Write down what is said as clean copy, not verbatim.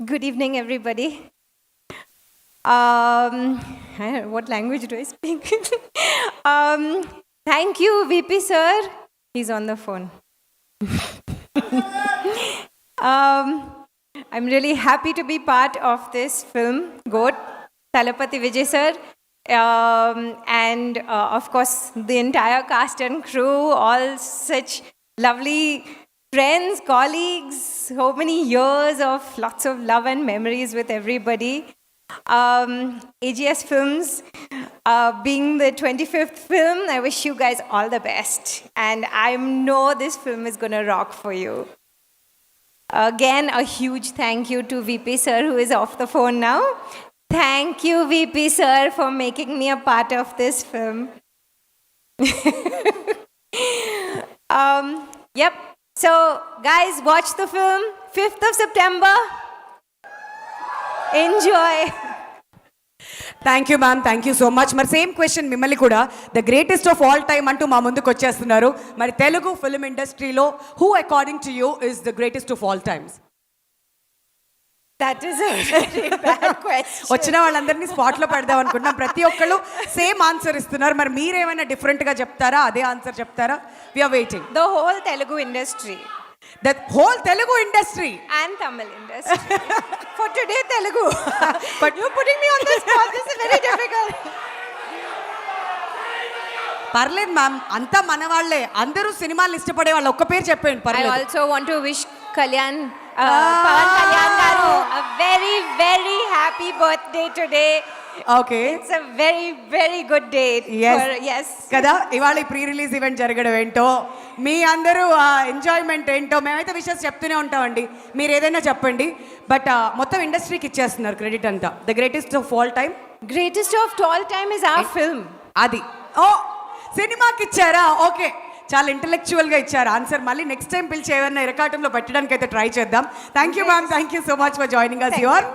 Good evening, everybody. What language do I speak? Thank you, VP sir. He's on the phone. I'm really happy to be part of this film, Goat, Thalapathy Vijay sir, and of course the entire cast and crew, all such lovely friends, colleagues, so many years of lots of love and memories with everybody. AGS Films, being the 25th film, I wish you guys all the best. And I know this film is going to rock for you. Again, a huge thank you to VP sir, who is off the phone now. Thank you, VP sir, for making me a part of this film. Yep. So, guys, watch the film, 5th of September. Enjoy. Thank you ma'am, thank you so much. మరి same question మిమ్మల్ని కూడా, the greatest of all time అంటూ మా ముందుకు వచ్చేస్తున్నారు. మరి Telugu film ఇండస్ట్రీలో who according to you is the greatest of all times? That is a very bad question. వచ్చిన వాళ్ళందరినీ స్పాట్లో పెడదాం అనుకుంటున్నాం. ప్రతి ఒక్కళ్ళు సేమ్ ఆన్సర్ ఇస్తున్నారు. మరి మీరేమైనా డిఫరెంట్గా చెప్తారా, అదే ఆన్సర్ చెప్తారా? We're waiting. The whole Telugu industry. The whole Telugu industry And Tamil industry. For today, Telugu. But you're putting me on the spot. This is very difficult. పర్లేదు మ్యామ్, అంతా మన వాళ్ళే, అందరూ సినిమాలు ఇష్టపడే వాళ్ళు. ఒక్క పేరు చెప్పండి I పర్లేదు. also want to wish Kalyan, Pawan Kalyan garu, a very, very happy birthday today. Okay, It's a very, very good day. Yes. Yes. కదా, ఇవాళ ఈ ప్రీ రిలీజ్ ఈవెంట్ జరగడం ఏంటో, మీ అందరూ ఎంజాయ్మెంట్ ఏంటో, మేమైతే విషయాలు చెప్తూనే ఉంటామండి. మీరు ఏదైనా చెప్పండి. బట్ మొత్తం ఇండస్ట్రీకి ఇచ్చేస్తున్నారు క్రెడిట్ అంతా. The greatest of all time, Greatest of all time is our film. అది ఓ సినిమాకి ఇచ్చారా? ఓకే, చాలా ఇంటెలెక్చువల్గా ఇచ్చారు ఆన్సర్. మళ్ళీ నెక్స్ట్ టైం పిలిచి ఏమైనా ఇరకాటంలో పెట్టడానికి అయితే ట్రై చేద్దాం. Thank you ma'am, thank you so much for joining us your